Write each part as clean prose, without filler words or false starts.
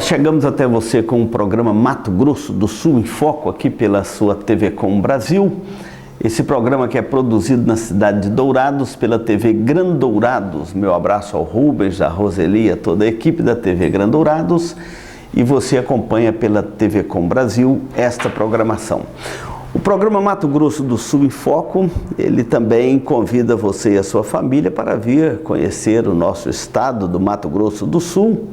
chegamos até você com o programa Mato Grosso do Sul em Foco, aqui pela sua TV Com Brasil. Esse programa que é produzido na cidade de Dourados pela TV Grandourados. Meu abraço ao Rubens, a Roseli, a toda a equipe da TV Grandourados. E você acompanha pela TV Com Brasil esta programação. O programa Mato Grosso do Sul em Foco, ele também convida você e a sua família para vir conhecer o nosso estado do Mato Grosso do Sul,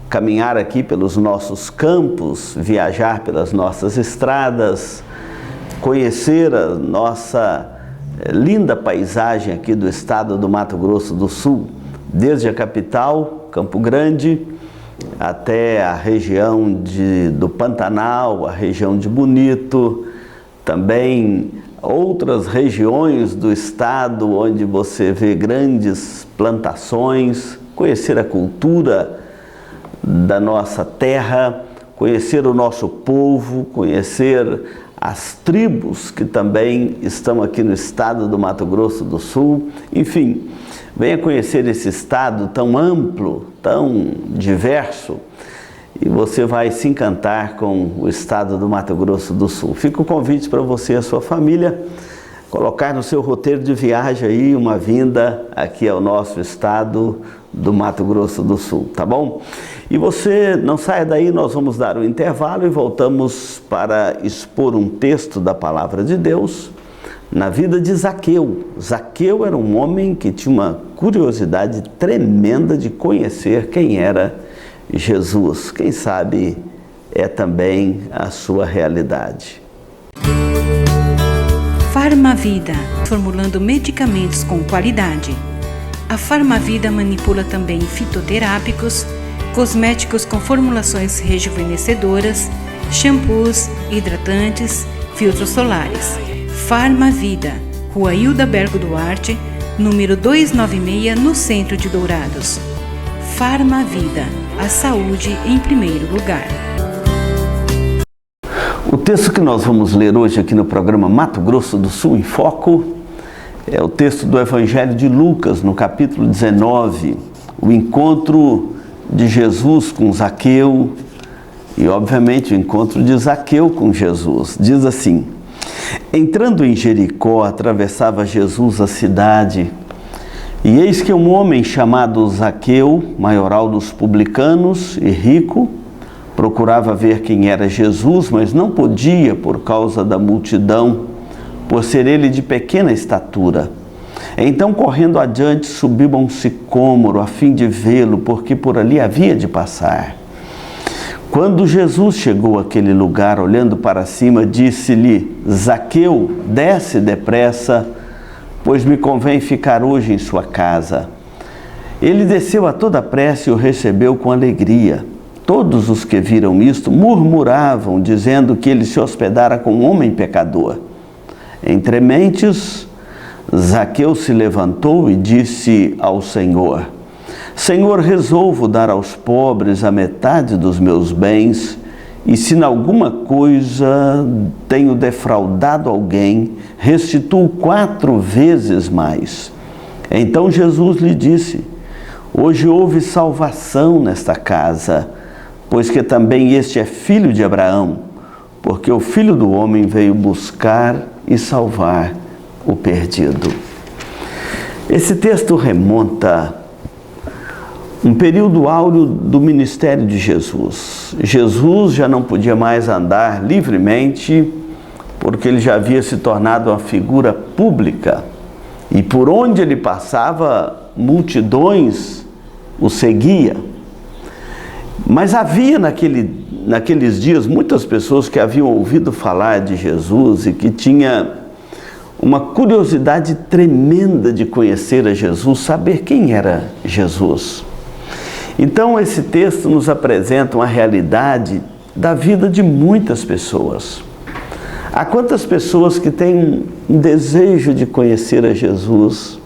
caminhar aqui pelos nossos campos, viajar pelas nossas estradas, conhecer a nossa linda paisagem aqui do estado do Mato Grosso do Sul, desde a capital, Campo Grande, até a região do Pantanal, a região de Bonito, também outras regiões do estado onde você vê grandes plantações, conhecer a cultura da nossa terra, conhecer o nosso povo, conhecer as tribos que também estão aqui no estado do Mato Grosso do Sul. Enfim, venha conhecer esse estado tão amplo, tão diverso, e você vai se encantar com o estado do Mato Grosso do Sul. Fica o convite para você e a sua família colocar no seu roteiro de viagem aí uma vinda aqui ao nosso estado do Mato Grosso do Sul, tá bom? E você não saia daí, nós vamos dar um intervalo e voltamos para expor um texto da Palavra de Deus na vida de Zaqueu. Zaqueu era um homem que tinha uma curiosidade tremenda de conhecer quem era Jesus. Quem sabe é também a sua realidade. Farmavida, formulando medicamentos com qualidade. A Farmavida manipula também fitoterápicos, cosméticos com formulações rejuvenescedoras, shampoos, hidratantes, filtros solares. Farmavida, Rua Hilda Bergo Duarte, número 296, no centro de Dourados. Farmavida, a saúde em primeiro lugar. O texto que nós vamos ler hoje aqui no programa Mato Grosso do Sul em Foco é o texto do Evangelho de Lucas, no capítulo 19, o encontro de Jesus com Zaqueu e, obviamente, o encontro de Zaqueu com Jesus. Diz assim: entrando em Jericó, atravessava Jesus a cidade, e eis que um homem chamado Zaqueu, maioral dos publicanos e rico, procurava ver quem era Jesus, mas não podia por causa da multidão, por ser ele de pequena estatura. Então, correndo adiante, subiu a um sicômoro a fim de vê-lo, porque por ali havia de passar. Quando Jesus chegou àquele lugar, olhando para cima, disse-lhe: Zaqueu, desce depressa, pois me convém ficar hoje em sua casa. Ele desceu a toda pressa e o recebeu com alegria. Todos os que viram isto murmuravam, dizendo que ele se hospedara com um homem pecador. Entre mentes, Zaqueu se levantou e disse ao Senhor: Senhor, resolvo dar aos pobres a metade dos meus bens, e se em alguma coisa tenho defraudado alguém, restituo 4 vezes mais. Então Jesus lhe disse: hoje houve salvação nesta casa, pois que também este é filho de Abraão, porque o Filho do Homem veio buscar e salvar o perdido. Esse texto remonta um período áureo do ministério de Jesus. Jesus já não podia mais andar livremente, porque ele já havia se tornado uma figura pública, e por onde ele passava, multidões o seguiam. Mas havia naqueles dias muitas pessoas que haviam ouvido falar de Jesus e que tinham uma curiosidade tremenda de conhecer a Jesus, saber quem era Jesus. Então esse texto nos apresenta uma realidade da vida de muitas pessoas. Há quantas pessoas que têm um desejo de conhecer a Jesus,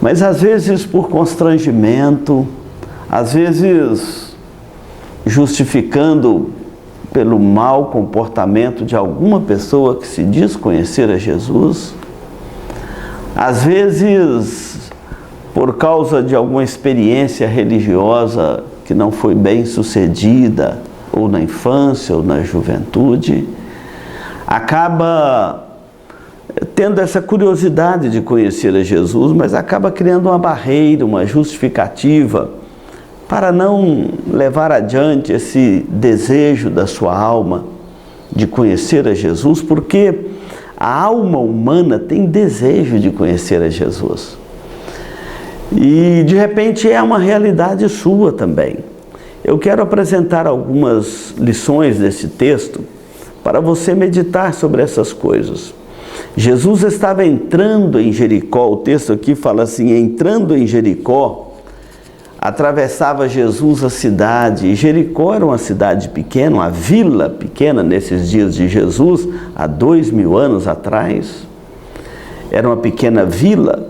mas às vezes por constrangimento, às vezes justificando pelo mau comportamento de alguma pessoa que se diz conhecer a Jesus, às vezes por causa de alguma experiência religiosa que não foi bem sucedida, ou na infância, ou na juventude, acaba tendo essa curiosidade de conhecer a Jesus, mas acaba criando uma barreira, uma justificativa para não levar adiante esse desejo da sua alma de conhecer a Jesus, porque a alma humana tem desejo de conhecer a Jesus. E de repente é uma realidade sua também. Eu quero apresentar algumas lições desse texto para você meditar sobre essas coisas. Jesus estava entrando em Jericó, o texto aqui fala assim, entrando em Jericó, atravessava Jesus a cidade, e Jericó era uma cidade pequena, uma vila pequena nesses dias de Jesus, há 2000 anos atrás, era uma pequena vila,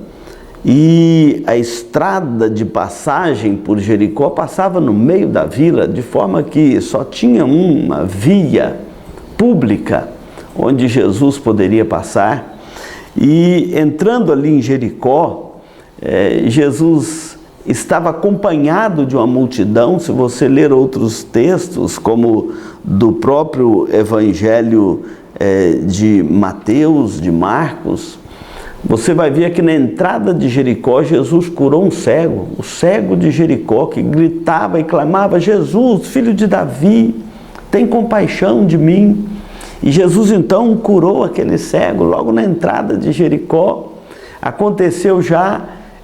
e a estrada de passagem por Jericó passava no meio da vila, de forma que só tinha uma via pública onde Jesus poderia passar. E entrando ali em Jericó, Jesus estava acompanhado de uma multidão. Se você ler outros textos, como do próprio Evangelho de Mateus, de Marcos, você vai ver que na entrada de Jericó, Jesus curou um cego, o cego de Jericó, que gritava e clamava: Jesus, filho de Davi, tem compaixão de mim. E Jesus então curou aquele cego logo na entrada de Jericó. Aconteceu já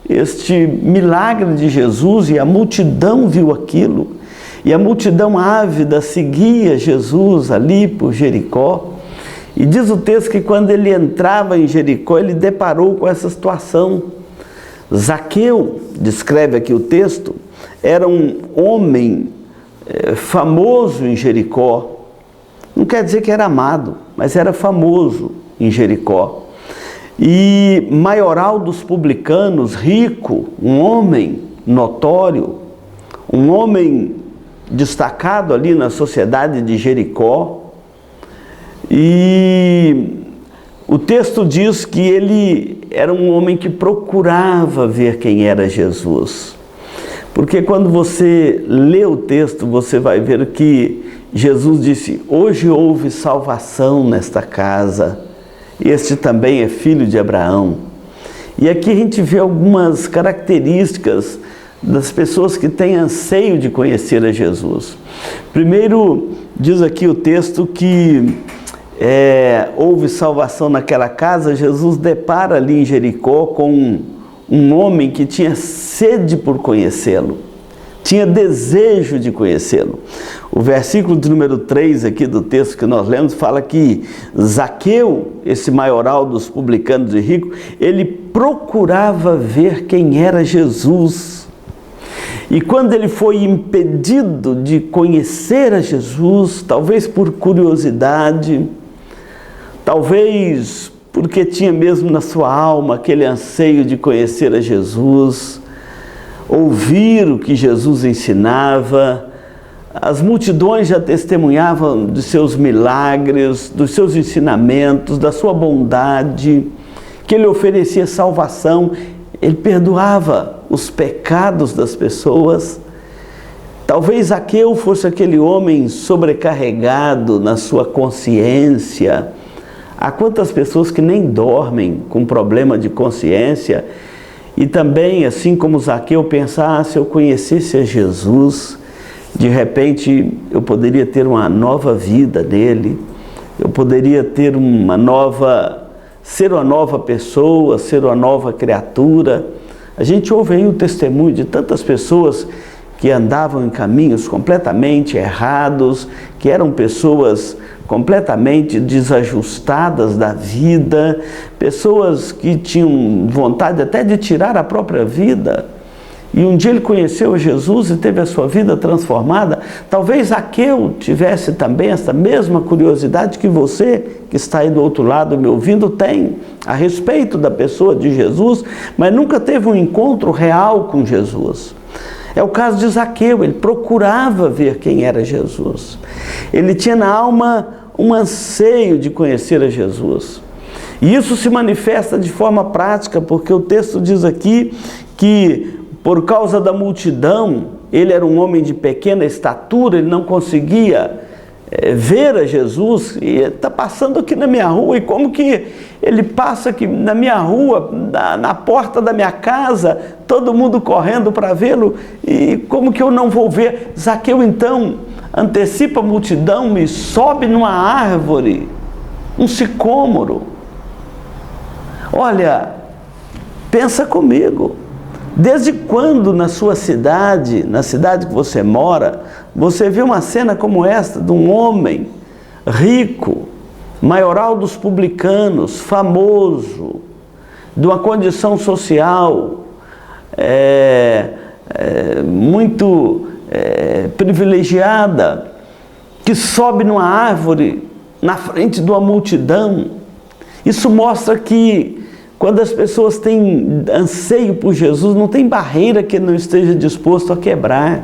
este milagre de Jesus e a multidão viu aquilo. E a multidão ávida seguia Jesus ali por Jericó. E diz o texto que quando ele entrava em Jericó, ele deparou com essa situação. Zaqueu, descreve aqui o texto, era um homem famoso em Jericó. Não quer dizer que era amado, mas era famoso em Jericó. E maioral dos publicanos, rico, um homem notório, um homem destacado ali na sociedade de Jericó. E o texto diz que ele era um homem que procurava ver quem era Jesus. Porque quando você lê o texto, você vai ver que Jesus disse: hoje houve salvação nesta casa, este também é filho de Abraão. E aqui a gente vê algumas características das pessoas que têm anseio de conhecer a Jesus. Primeiro, diz aqui o texto que houve salvação naquela casa. Jesus depara ali em Jericó com um homem que tinha sede por conhecê-lo, tinha desejo de conhecê-lo. O versículo de número 3 aqui do texto que nós lemos fala que Zaqueu, esse maioral dos publicanos e ricos, ele procurava ver quem era Jesus. E quando ele foi impedido de conhecer a Jesus, talvez por curiosidade, talvez porque tinha mesmo na sua alma aquele anseio de conhecer a Jesus, ouvir o que Jesus ensinava, as multidões já testemunhavam de seus milagres, dos seus ensinamentos, da sua bondade, que ele oferecia salvação, ele perdoava os pecados das pessoas. Talvez Zaqueu fosse aquele homem sobrecarregado na sua consciência. Há quantas pessoas que nem dormem com problema de consciência e também, assim como Zaqueu, pensar: se eu conhecesse a Jesus, de repente eu poderia ter uma nova vida dele, eu poderia ter ser uma nova pessoa, ser uma nova criatura. A gente ouve aí o testemunho de tantas pessoas que andavam em caminhos completamente errados, que eram pessoas completamente desajustadas da vida, pessoas que tinham vontade até de tirar a própria vida. E um dia ele conheceu a Jesus e teve a sua vida transformada. Talvez Zaqueu tivesse também essa mesma curiosidade que você, que está aí do outro lado me ouvindo, tem a respeito da pessoa de Jesus, mas nunca teve um encontro real com Jesus. É o caso de Zaqueu. Ele procurava ver quem era Jesus. Ele tinha na alma um anseio de conhecer a Jesus. E isso se manifesta de forma prática, porque o texto diz aqui que por causa da multidão, ele era um homem de pequena estatura, ele não conseguia ver a Jesus, e está passando aqui na minha rua, e como que ele passa aqui na minha rua, na porta da minha casa, todo mundo correndo para vê-lo, e como que eu não vou ver? Zaqueu então antecipa a multidão e sobe numa árvore, um sicômoro. Olha, pensa comigo, desde quando na sua cidade, na cidade que você mora, você vê uma cena como esta, de um homem rico, maioral dos publicanos, famoso, de uma condição social muito privilegiada, que sobe numa árvore na frente de uma multidão? Isso mostra que quando as pessoas têm anseio por Jesus, não tem barreira que ele não esteja disposto a quebrar.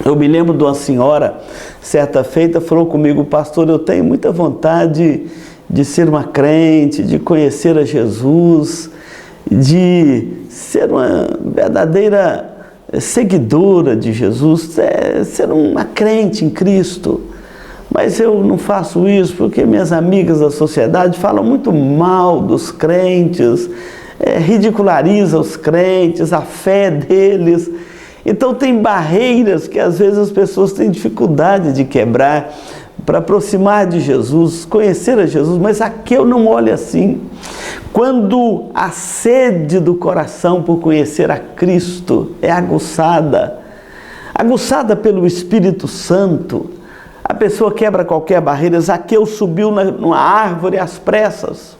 Eu me lembro de uma senhora, certa feita, falou comigo: pastor, eu tenho muita vontade de ser uma crente, de conhecer a Jesus, de ser uma verdadeira seguidora de Jesus, ser uma crente em Cristo. Mas eu não faço isso porque minhas amigas da sociedade falam muito mal dos crentes, ridicularizam os crentes, a fé deles. Então tem barreiras que às vezes as pessoas têm dificuldade de quebrar para aproximar de Jesus, conhecer a Jesus, mas Zaqueu não olha assim. Quando a sede do coração por conhecer a Cristo é aguçada pelo Espírito Santo, a pessoa quebra qualquer barreira. Zaqueu subiu numa árvore às pressas,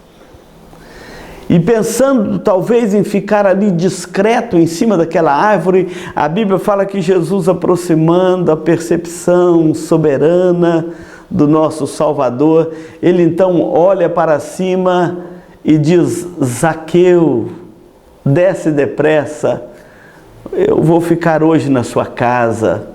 e pensando talvez em ficar ali discreto em cima daquela árvore, a Bíblia fala que Jesus, aproximando a percepção soberana do nosso Salvador, ele então olha para cima e diz: Zaqueu, desce depressa, eu vou ficar hoje na sua casa.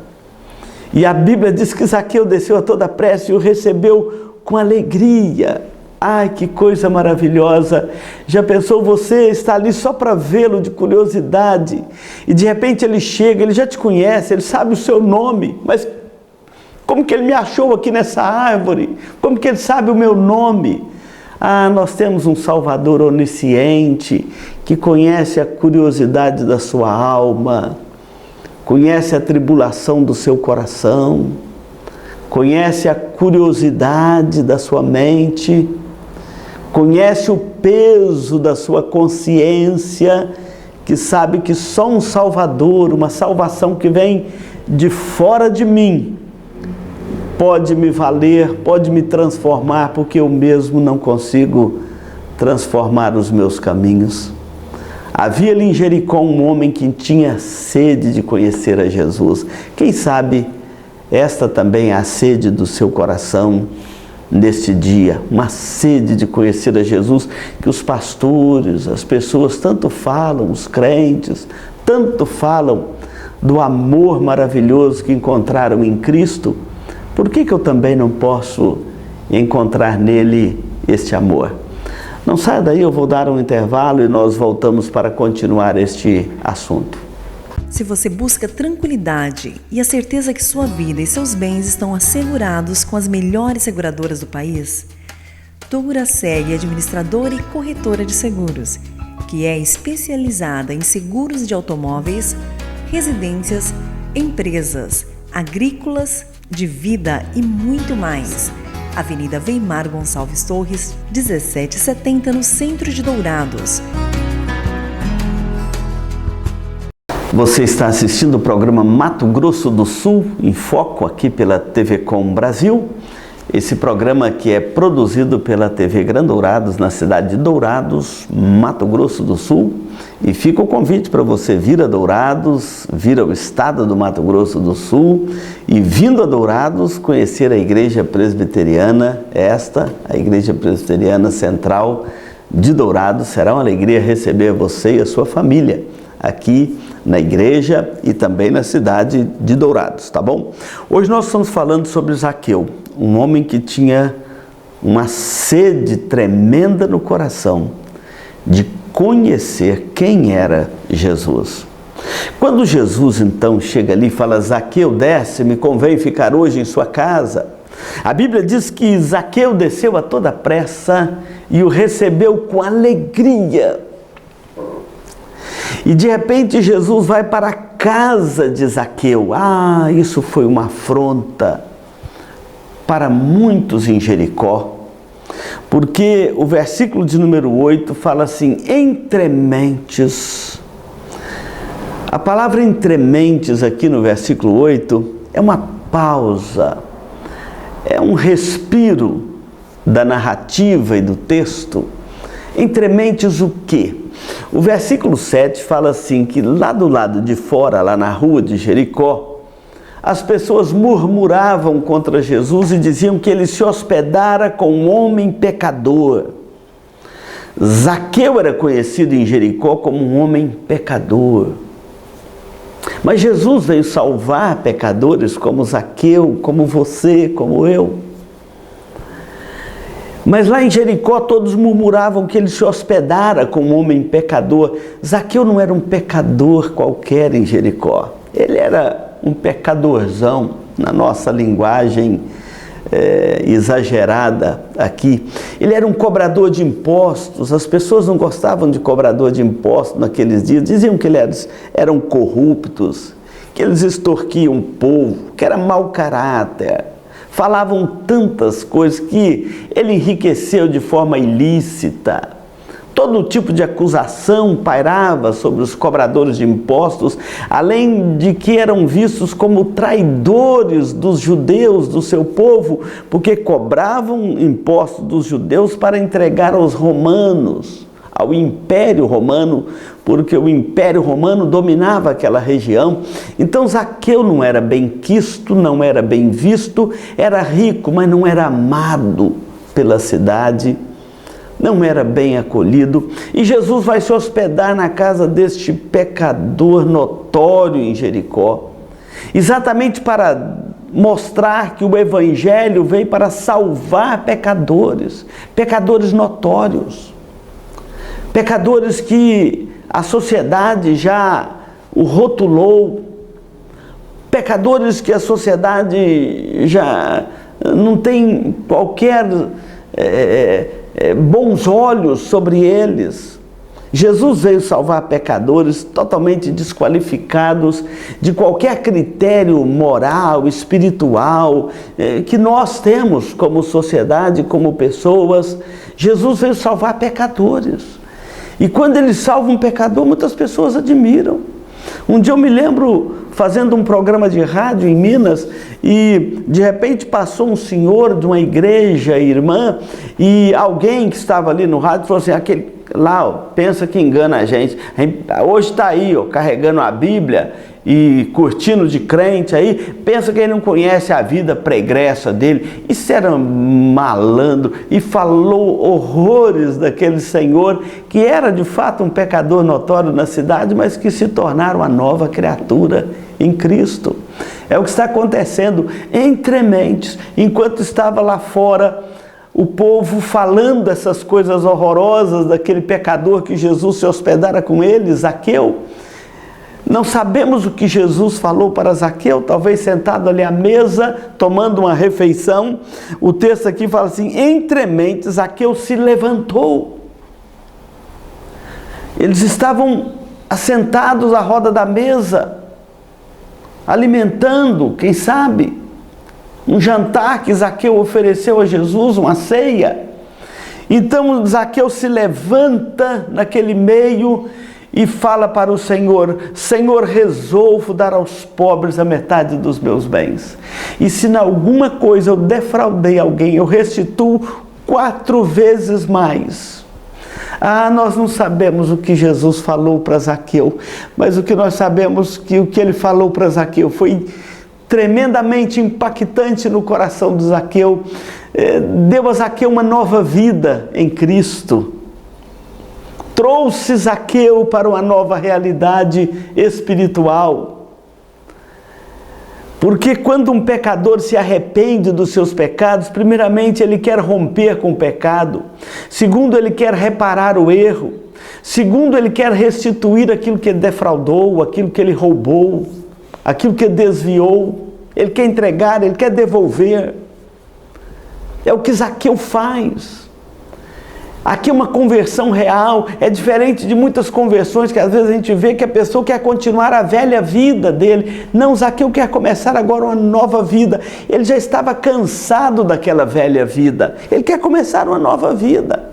E a Bíblia diz que Zaqueu desceu a toda pressa e o recebeu com alegria. Ai, que coisa maravilhosa! Já pensou, você está ali só para vê-lo de curiosidade, e de repente ele chega, ele já te conhece, ele sabe o seu nome, mas como que ele me achou aqui nessa árvore? Como que ele sabe o meu nome? Ah, nós temos um Salvador onisciente, que conhece a curiosidade da sua alma, conhece a tribulação do seu coração, conhece a curiosidade da sua mente, conhece o peso da sua consciência, que sabe que só um Salvador, uma salvação que vem de fora de mim, pode me valer, pode me transformar, porque eu mesmo não consigo transformar os meus caminhos. Havia ali em Jericó um homem que tinha sede de conhecer a Jesus. Quem sabe esta também é a sede do seu coração neste dia, uma sede de conhecer a Jesus, que os pastores, as pessoas tanto falam, os crentes, tanto falam do amor maravilhoso que encontraram em Cristo. Por que eu também não posso encontrar nele este amor? Não saia daí, eu vou dar um intervalo e nós voltamos para continuar este assunto. Se você busca tranquilidade e a certeza que sua vida e seus bens estão assegurados com as melhores seguradoras do país, Douraceg é administradora e corretora de seguros, que é especializada em seguros de automóveis, residências, empresas, agrícolas, de vida e muito mais. Avenida Weimar Gonçalves Torres, 1770, no centro de Dourados. Você está assistindo o programa Mato Grosso do Sul em Foco, aqui pela TV Com Brasil. Esse programa que é produzido pela TV Gran Dourados, na cidade de Dourados, Mato Grosso do Sul. E fica o convite para você vir a Dourados, vir ao estado do Mato Grosso do Sul e, vindo a Dourados, conhecer a Igreja Presbiteriana, a Igreja Presbiteriana Central de Dourados. Será uma alegria receber você e a sua família aqui na igreja e também na cidade de Dourados, tá bom? Hoje nós estamos falando sobre Zaqueu, um homem que tinha uma sede tremenda no coração de conhecer quem era Jesus. Quando Jesus então chega ali e fala: Zaqueu, desce, me convém ficar hoje em sua casa, a Bíblia diz que Zaqueu desceu a toda pressa e o recebeu com alegria. E de repente Jesus vai para a casa de Zaqueu. Isso foi uma afronta para muitos em Jericó, porque o versículo de número 8 fala assim: entrementes. A palavra entrementes aqui no versículo 8 é uma pausa, é um respiro da narrativa e do texto. Entrementes o quê? O versículo 7 fala assim, que lá do lado de fora, lá na rua de Jericó, as pessoas murmuravam contra Jesus e diziam que ele se hospedara com um homem pecador. Zaqueu era conhecido em Jericó como um homem pecador. Mas Jesus veio salvar pecadores como Zaqueu, como você, como eu. Mas lá em Jericó todos murmuravam que ele se hospedara com um homem pecador. Zaqueu não era um pecador qualquer em Jericó. Ele era um pecadorzão, na nossa linguagem exagerada aqui. Ele era um cobrador de impostos. As pessoas não gostavam de cobrador de impostos naqueles dias. Diziam que eles eram corruptos, que eles extorquiam o povo, que era mau caráter. Falavam tantas coisas que ele enriqueceu de forma ilícita. Todo tipo de acusação pairava sobre os cobradores de impostos, além de que eram vistos como traidores dos judeus, do seu povo, porque cobravam impostos dos judeus para entregar aos romanos, ao Império Romano, porque o Império Romano dominava aquela região. Então Zaqueu não era bem quisto, não era bem visto, era rico, mas não era amado pela cidade, não era bem acolhido. E Jesus vai se hospedar na casa deste pecador notório em Jericó, exatamente para mostrar que o Evangelho veio para salvar pecadores, pecadores notórios, pecadores que a sociedade já o rotulou, pecadores que a sociedade já não tem qualquer bons olhos sobre eles. Jesus veio salvar pecadores totalmente desqualificados de qualquer critério moral, espiritual que nós temos como sociedade, como pessoas. Jesus veio salvar pecadores. E quando ele salva um pecador, muitas pessoas admiram. Um dia eu me lembro fazendo um programa de rádio em Minas e de repente passou um senhor de uma igreja irmã e alguém que estava ali no rádio falou assim: aquele lá, ó, pensa que engana a gente hoje está aí, ó, carregando a Bíblia e curtindo de crente aí, pensa que ele não conhece a vida pregressa dele. Isso era malandro, e falou horrores daquele senhor que era de fato um pecador notório na cidade, mas que se tornaram uma nova criatura em Cristo. É o que está acontecendo entre mentes. Enquanto estava lá fora o povo falando essas coisas horrorosas daquele pecador que Jesus se hospedara com ele, Zaqueu, não sabemos o que Jesus falou para Zaqueu, talvez sentado ali à mesa, tomando uma refeição. O texto aqui fala assim: entre mentes, Zaqueu se levantou. Eles estavam assentados à roda da mesa, alimentando, quem sabe, um jantar que Zaqueu ofereceu a Jesus, uma ceia. Então Zaqueu se levanta naquele meio e fala para o Senhor: Senhor, resolvo dar aos pobres a metade dos meus bens. E se em alguma coisa eu defraudei alguém, eu restituo 4 vezes mais. Nós não sabemos o que Jesus falou para Zaqueu, mas o que nós sabemos que o que ele falou para Zaqueu foi tremendamente impactante no coração de Zaqueu. Deu a Zaqueu uma nova vida em Cristo. Trouxe Zaqueu para uma nova realidade espiritual. Porque quando um pecador se arrepende dos seus pecados, primeiramente ele quer romper com o pecado. Segundo, ele quer reparar o erro. Segundo, ele quer restituir aquilo que ele defraudou, aquilo que ele roubou, aquilo que ele desviou. Ele quer entregar, ele quer devolver. É o que Zaqueu faz. Aqui é uma conversão real, é diferente de muitas conversões que às vezes a gente vê que a pessoa quer continuar a velha vida dele. Não, Zaqueu quer começar agora uma nova vida. Ele já estava cansado daquela velha vida. Ele quer começar uma nova vida.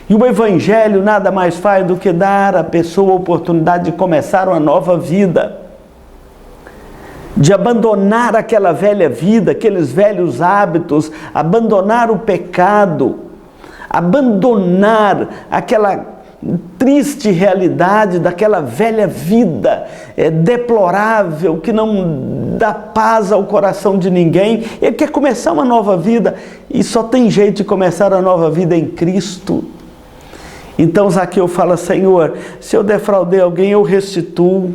E o Evangelho nada mais faz do que dar à pessoa a oportunidade de começar uma nova vida. De abandonar aquela velha vida, aqueles velhos hábitos, abandonar o pecado, abandonar aquela triste realidade daquela velha vida deplorável, que não dá paz ao coração de ninguém. Ele quer começar uma nova vida, e só tem jeito de começar a nova vida em Cristo. Então Zaqueu fala: Senhor, se eu defraudei alguém, eu restituo.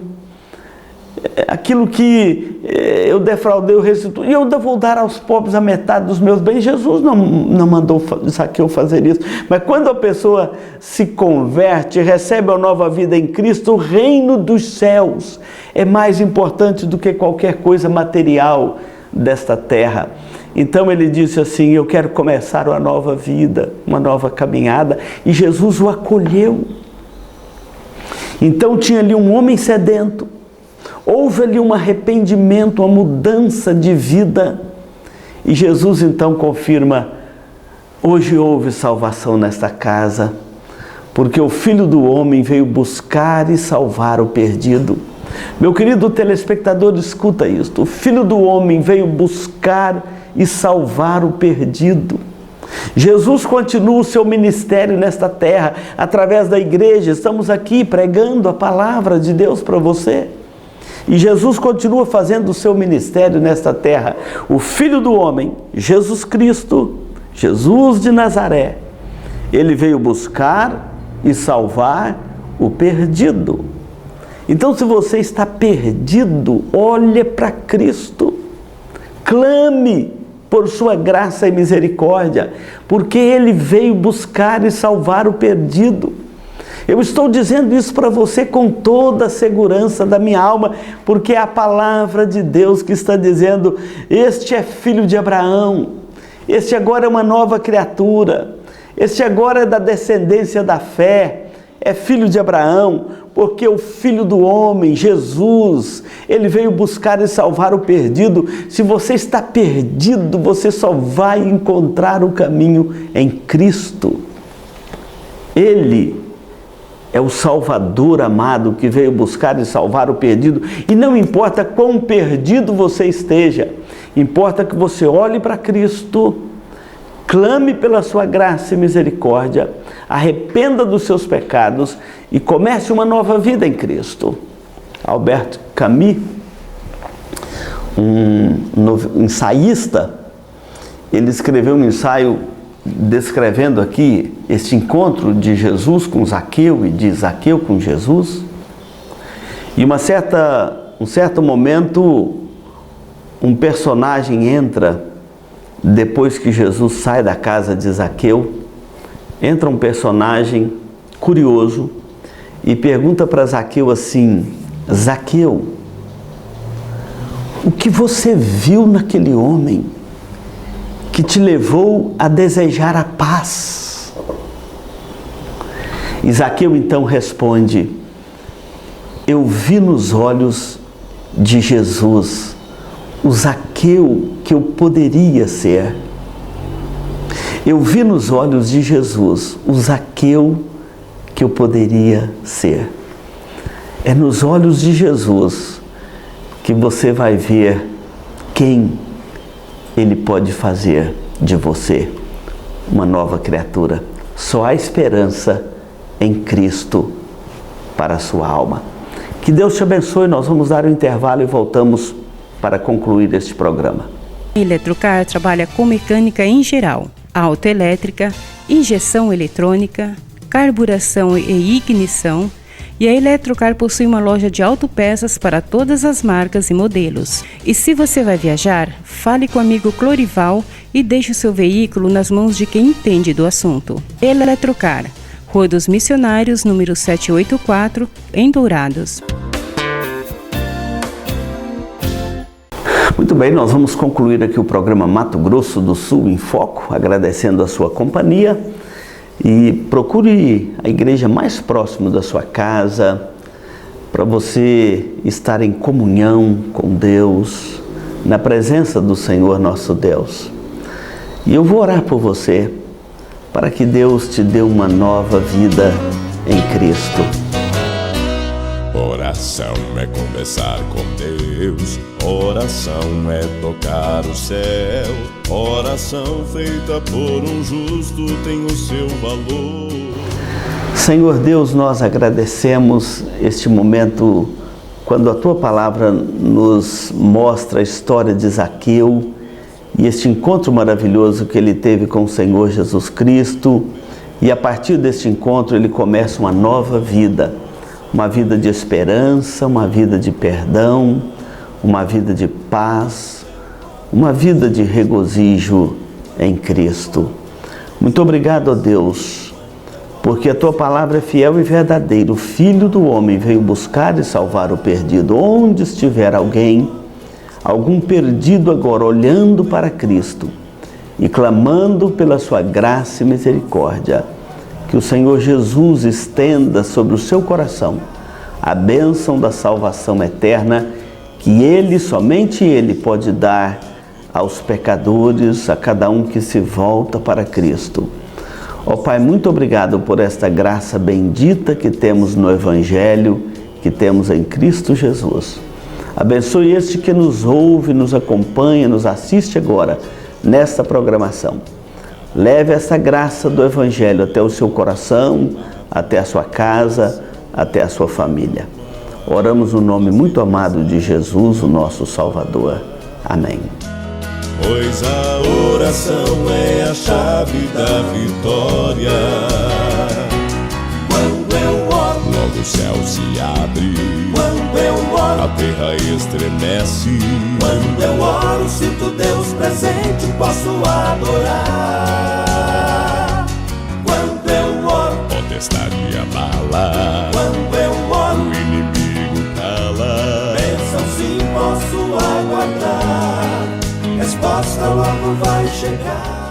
Aquilo que eu defraudei, eu restituo. E eu vou dar aos pobres a metade dos meus bens. Jesus não mandou Zaqueu fazer isso. Mas quando a pessoa se converte, recebe a nova vida em Cristo, o reino dos céus é mais importante do que qualquer coisa material desta terra. Então ele disse assim: eu quero começar uma nova vida, uma nova caminhada. E Jesus o acolheu. Então tinha ali um homem sedento. Houve ali um arrependimento, uma mudança de vida. E Jesus então confirma: hoje houve salvação nesta casa, porque o Filho do Homem veio buscar e salvar o perdido. Meu querido telespectador, escuta isto: o Filho do Homem veio buscar e salvar o perdido. Jesus continua o seu ministério nesta terra, através da igreja. Estamos aqui pregando a palavra de Deus para você. E Jesus continua fazendo o seu ministério nesta terra. O Filho do Homem, Jesus Cristo, Jesus de Nazaré, ele veio buscar e salvar o perdido. Então, se você está perdido, olhe para Cristo, clame por sua graça e misericórdia, porque ele veio buscar e salvar o perdido. Eu estou dizendo isso para você com toda a segurança da minha alma, porque é a palavra de Deus que está dizendo: este é filho de Abraão, este agora é uma nova criatura, este agora é da descendência da fé, é filho de Abraão, porque o Filho do Homem, Jesus, ele veio buscar e salvar o perdido. Se você está perdido, você só vai encontrar o caminho em Cristo. Ele é o Salvador amado que veio buscar e salvar o perdido. E não importa quão perdido você esteja, importa que você olhe para Cristo, clame pela sua graça e misericórdia, arrependa dos seus pecados e comece uma nova vida em Cristo. Albert Camus, um ensaísta, ele escreveu um ensaio descrevendo aqui este encontro de Jesus com Zaqueu e de Zaqueu com Jesus. E um certo momento, um personagem entra, depois que Jesus sai da casa de Zaqueu, entra um personagem curioso e pergunta para Zaqueu assim: Zaqueu, o que você viu naquele homem que te levou a desejar a paz? E Zaqueu então responde: eu vi nos olhos de Jesus o Zaqueu que eu poderia ser. Eu vi nos olhos de Jesus o Zaqueu que eu poderia ser. É nos olhos de Jesus que você vai ver quem ele pode fazer de você uma nova criatura. Só há esperança em Cristo para a sua alma. Que Deus te abençoe. Nós vamos dar um intervalo e voltamos para concluir este programa. A Eletrocar trabalha com mecânica em geral, autoelétrica, injeção eletrônica, carburação e ignição, e a Eletrocar possui uma loja de autopeças para todas as marcas e modelos. E se você vai viajar, fale com o amigo Clorival e deixe o seu veículo nas mãos de quem entende do assunto. Eletrocar, Rua dos Missionários, número 784, em Dourados. Muito bem, nós vamos concluir aqui o programa Mato Grosso do Sul em Foco, agradecendo a sua companhia, e procure a igreja mais próxima da sua casa, para você estar em comunhão com Deus, na presença do Senhor nosso Deus. E eu vou orar por você, para que Deus te dê uma nova vida em Cristo. Oração é conversar com Deus, oração é tocar o céu, oração feita por um justo tem o seu valor. Senhor Deus, nós agradecemos este momento quando a Tua Palavra nos mostra a história de Zaqueu e este encontro maravilhoso que ele teve com o Senhor Jesus Cristo, e a partir deste encontro ele começa uma nova vida. Uma vida de esperança, uma vida de perdão, uma vida de paz, uma vida de regozijo em Cristo. Muito obrigado, ó Deus, porque a Tua Palavra é fiel e verdadeira. O Filho do Homem veio buscar e salvar o perdido. Onde estiver algum perdido agora olhando para Cristo e clamando pela Sua graça e misericórdia, que o Senhor Jesus estenda sobre o seu coração a bênção da salvação eterna que Ele, somente Ele, pode dar aos pecadores, a cada um que se volta para Cristo. Ó Pai, muito obrigado por esta graça bendita que temos no Evangelho, que temos em Cristo Jesus. Abençoe este que nos ouve, nos acompanha, nos assiste agora nesta programação. Leve essa graça do Evangelho até o seu coração, até a sua casa, até a sua família. Oramos no nome muito amado de Jesus, o nosso Salvador. Amém. Pois a oração é a chave da vitória. Quando eu oro, logo o céu se abre. Quando eu oro, a terra estremece. Quando eu oro, sinto Deus presente, posso adorar. Quando eu oro, potestade abala. Quando eu oro, o inimigo cala. Bênção sim posso aguardar, resposta logo vai chegar.